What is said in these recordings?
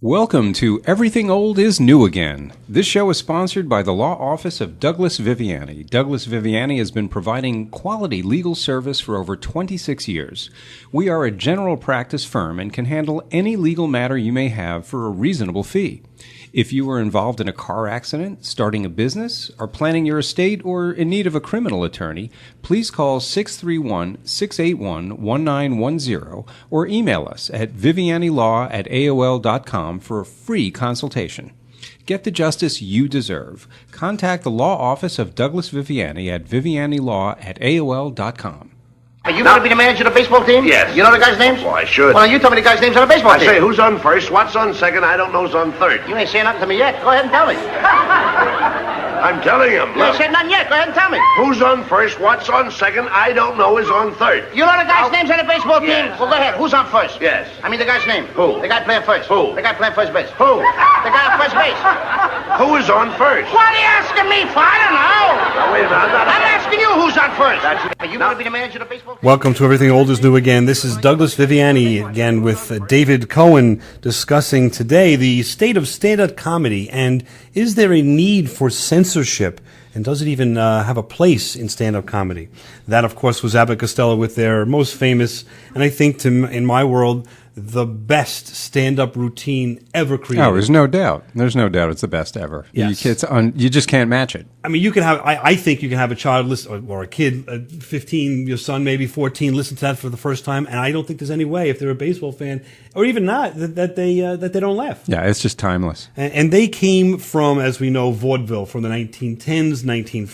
Welcome to Everything Old is New Again. This show is sponsored by the law office of Douglas Viviani. Douglas Viviani has been providing quality legal service for over 26 years. We are a general practice firm and can handle any legal matter you may have for a reasonable fee. If you are involved in a car accident, starting a business, are planning your estate, or in need of a criminal attorney, please call 631-681-1910 or email us at vivianilaw@aol.com for a free consultation. Get the justice you deserve. Contact the law office of Douglas Viviani at vivianilaw@aol.com. Are you going to be the manager of the baseball team? Yes. You know the guys' names? Well, I should. Well, you tell me the guys' names on the baseball team. I say, who's on first, what's on second, I don't know who's on third. You ain't saying nothing to me yet. Go ahead and tell me. I'm telling him. You ain't said nothing yet. Go ahead and tell me. Who's on first, what's on second, I don't know is on third. You know the guys' names on the baseball team? Yes. Well, go ahead. Who's on first? Yes. I mean the guy's name. Who? The guy playing first. Who? The guy playing first base. Who? The guy on first base. Who is on first? What are you asking me for? I don't know. Now, wait a minute, I'm asking you who's on first. That's- Are you going to be the manager of the baseball team? Welcome to Everything Old is New Again. This is Douglas Viviani again with David Cohen discussing today the state of stand-up comedy and is there a need for censorship and does it even have a place in stand-up comedy? That, of course, was Abbott Costello with their most famous and I think in my world the best stand-up routine ever created. Oh, there's no doubt. There's no doubt it's the best ever. Yes. You just can't match it. I mean, you can have. I think you can have a child listen, or a kid, 15, your son maybe 14, listen to that for the first time, and I don't think there's any way, if they're a baseball fan or even not, that they don't laugh. Yeah, it's just timeless. And they came from, as we know, vaudeville from the 1910s,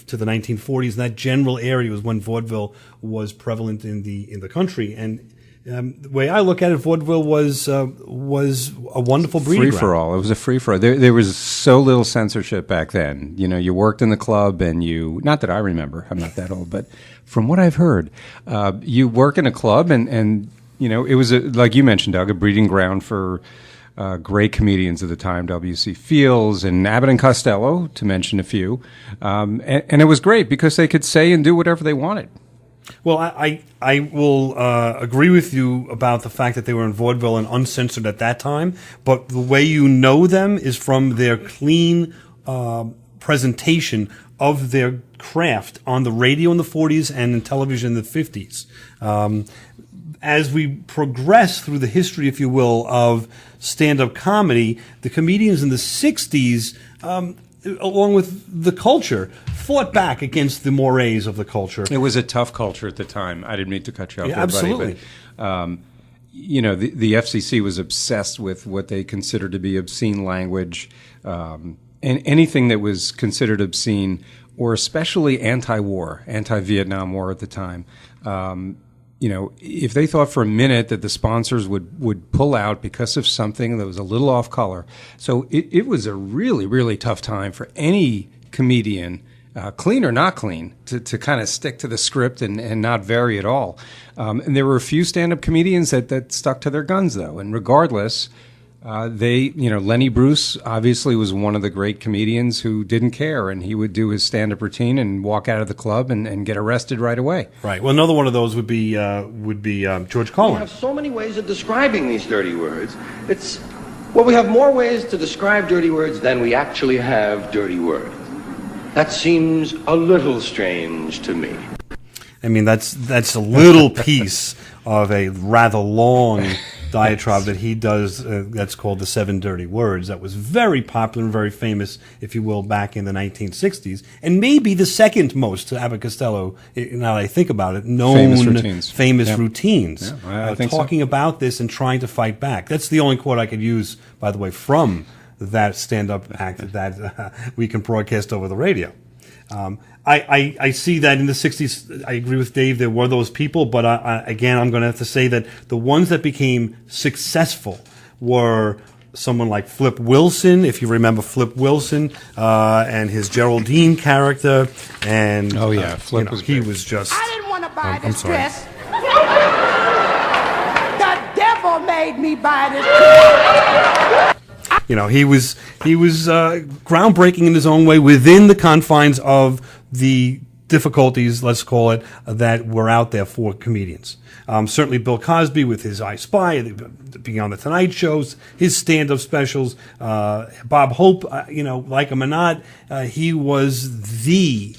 to the 1940s. That general area was when vaudeville was prevalent in the country. And the way I look at it, vaudeville was a wonderful breeding ground. Free for all. It was a free for all. There was so little censorship back then. You know, you worked in the club, and not that I remember, I'm not that old, but from what I've heard, you work in a club, and you know, it was like you mentioned, Doug, a breeding ground for great comedians of the time, W.C. Fields and Abbott and Costello, to mention a few, and it was great because they could say and do whatever they wanted. Well, I will agree with you about the fact that they were in vaudeville and uncensored at that time, but the way you know them is from their clean presentation of their craft on the radio in the 40s and in television in the 50s. As we progress through the history, if you will, of stand-up comedy, the comedians in the 60s, along with the culture, fought back against the mores of the culture. It was a tough culture at the time. I didn't mean to cut you off, Yeah, there, absolutely. buddy, but you know, the FCC was obsessed with what they considered to be obscene language, and anything that was considered obscene, or especially anti-war, anti-Vietnam War at the time. You know, if they thought for a minute that the sponsors would pull out because of something that was a little off color. So it was a really, really tough time for any comedian, clean or not clean, to kind of stick to the script and not vary at all. And there were a few stand-up comedians that stuck to their guns, though. And regardless, Lenny Bruce obviously was one of the great comedians who didn't care, and he would do his stand-up routine and walk out of the club and get arrested right away. Right. Well, another one of those would be George Carlin. We have so many ways of describing these dirty words. We have more ways to describe dirty words than we actually have dirty words. That seems a little strange to me. I mean, that's a little piece of a rather long diatribe that he does that's called the 7 Dirty Words. That was very popular and very famous, if you will, back in the 1960s, and maybe the second most to Abbott Costello, now that I think about it, known famous routines. Yeah, I think talking about this and trying to fight back. That's the only quote I could use, by the way, from that stand-up act that we can broadcast over the radio. I see that in the 60s, I agree with Dave, there were those people, but again, I'm going to have to say that the ones that became successful were someone like Flip Wilson, if you remember Flip Wilson, and his Geraldine character, and Flip was he great. was just... I didn't want to buy this sorry. dress. The devil made me buy this dress. You know, he was groundbreaking in his own way within the confines of the difficulties, let's call it, that were out there for comedians. Certainly Bill Cosby with his I Spy, being on the Tonight Shows, his stand-up specials, Bob Hope, like him or not, he was the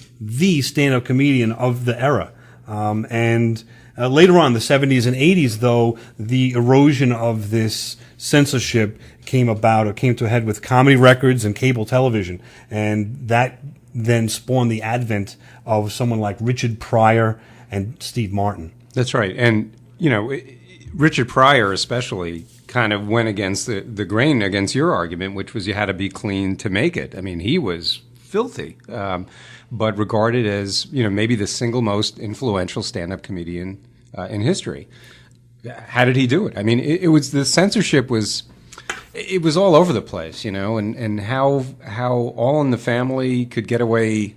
stand-up comedian of the era. Later on, the 70s and 80s, though, the erosion of this censorship came to a head with comedy records and cable television. And that then spawned the advent of someone like Richard Pryor and Steve Martin. That's right. And, Richard Pryor especially kind of went against the grain against your argument, which was you had to be clean to make it. I mean, he was filthy, but regarded as, maybe the single most influential stand-up comedian in history. How did he do it? I mean, it was the censorship was all over the place, and how All in the Family could get away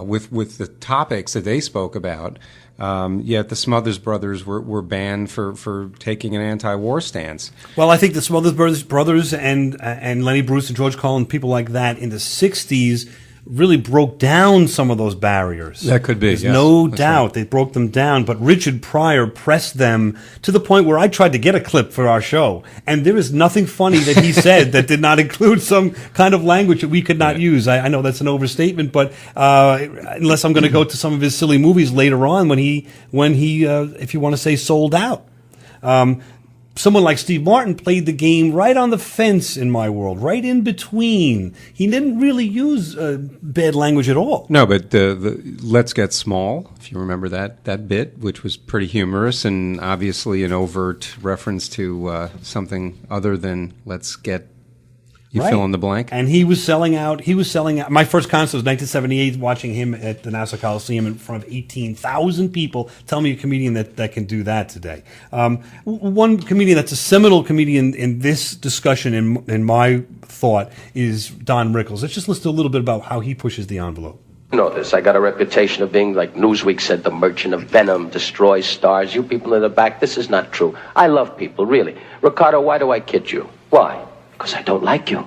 with the topics that they spoke about. Yet the Smothers Brothers were banned for taking an anti-war stance. Well, I think the Smothers Brothers and Lenny Bruce and George Carlin, people like that in the 60s really broke down some of those barriers. That could be, There's yes. no That's doubt right. they broke them down. But Richard Pryor pressed them to the point where I tried to get a clip for our show, and there is nothing funny that he said that did not include some kind of language that we could not use. I know that's an overstatement, but unless I'm going to go to some of his silly movies later on when he if you want to say, sold out. Someone like Steve Martin played the game right on the fence in my world, right in between. He didn't really use bad language at all. No, but the Let's Get Small, if you remember that bit, which was pretty humorous and obviously an overt reference to something other than let's get you Right. fill in the blank. And he was selling out. My first concert was 1978, watching him at the Nassau Coliseum in front of 18,000 people. Tell me a comedian that can do that today. One comedian that's a seminal comedian in this discussion, in my thought, is Don Rickles. Let's just listen a little bit about how he pushes the envelope. You know this. I got a reputation of being, like Newsweek said, the merchant of venom, destroys stars. You people in the back, this is not true. I love people, really. Ricardo, why do I kid you? Why? Because I don't like you.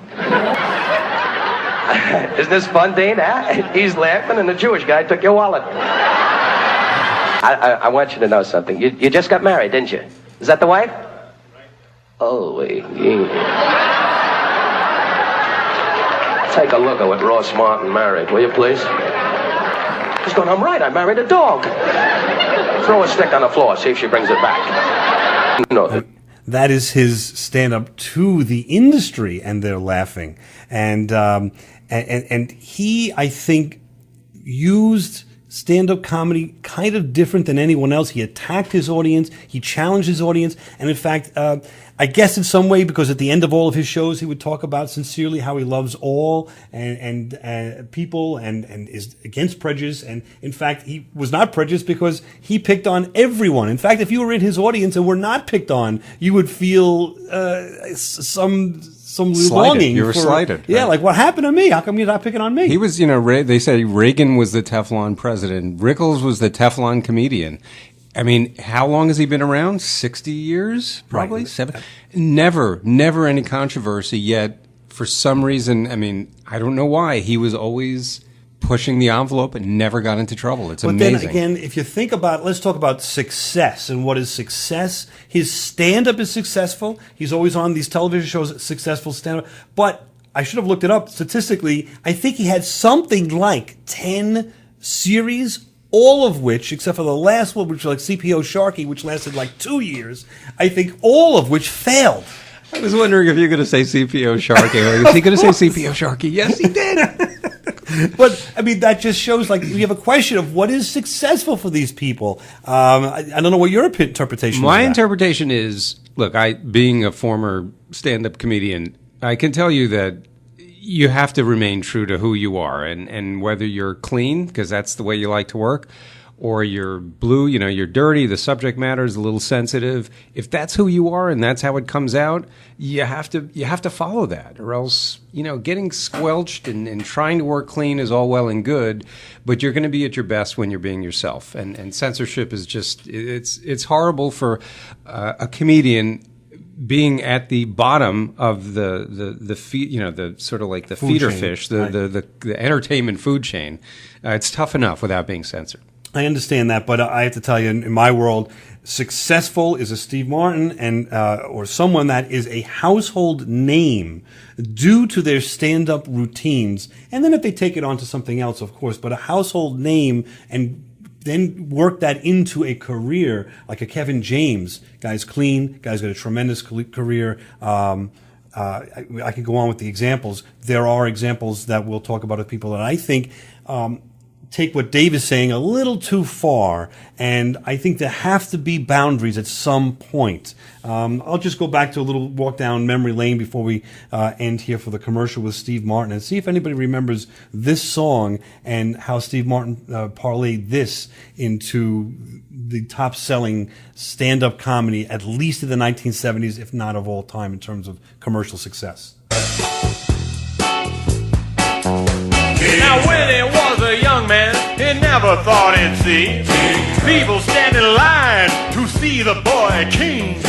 Isn't this fun, Dean? Huh? He's laughing, and the Jewish guy took your wallet. I want you to know something. You just got married, didn't you? Is that the wife? Oh, yeah. Take a look at what Ross Martin married, will you, please? He's going, I'm right, I married a dog. Throw a stick on the floor, see if she brings it back. No. That is his stand-up to the industry, and they're laughing. And he, I think, used stand-up comedy kind of different than anyone else. He attacked his audience. He challenged his audience. And in fact, I guess in some way, because at the end of all of his shows, he would talk about sincerely how he loves all and people and is against prejudice. And in fact, he was not prejudiced because he picked on everyone. In fact, if you were in his audience and were not picked on, you would feel some longing. You were slighted. Yeah, right? like, what happened to me? How come you're not picking on me? He was, they say Reagan was the Teflon president. Rickles was the Teflon comedian. I mean, how long has he been around? 60 years? Probably? Right. 7? Never any controversy, yet for some reason, I mean, I don't know why, he was always pushing the envelope and never got into trouble. It's amazing. But then again, if you think about, let's talk about success and what is success. His stand-up is successful. He's always on these television shows, successful stand-up. But I should have looked it up statistically. I think he had something like 10 series, all of which, except for the last one, which was like CPO Sharkey, which lasted like 2 years, I think all of which failed. I was wondering if you're going to say CPO Sharkey. Is he going to say CPO Sharkey? Yes, he did. But, I mean, that just shows, like, we have a question of what is successful for these people. I don't know what your interpretation is. My interpretation is, look, being a former stand-up comedian, I can tell you that you have to remain true to who you are. And whether you're clean, because that's the way you like to work, or you're blue, you're dirty, the subject matter is a little sensitive. If that's who you are and that's how it comes out, you have to follow that, or else, getting squelched and trying to work clean is all well and good, but you're going to be at your best when you're being yourself. And censorship is just, it's horrible for a comedian being at the bottom of the sort of like the Food feeder chain, fish, right. the entertainment food chain. It's tough enough without being censored. I understand that, but I have to tell you, in my world, successful is a Steve Martin and or someone that is a household name due to their stand-up routines. And then if they take it on to something else, of course, but a household name and then work that into a career like a Kevin James. Guy's clean. Guy's got a tremendous career. I could go on with the examples. There are examples that we'll talk about of people that I think take what Dave is saying a little too far, and I think there have to be boundaries at some point. I'll just go back to a little walk down memory lane before we end here for the commercial with Steve Martin and see if anybody remembers this song and how Steve Martin parlayed this into the top-selling stand-up comedy, at least in the 1970s, if not of all time, in terms of commercial success. Now when he was a young man, he never thought he'd see people stand in line to see the boy king.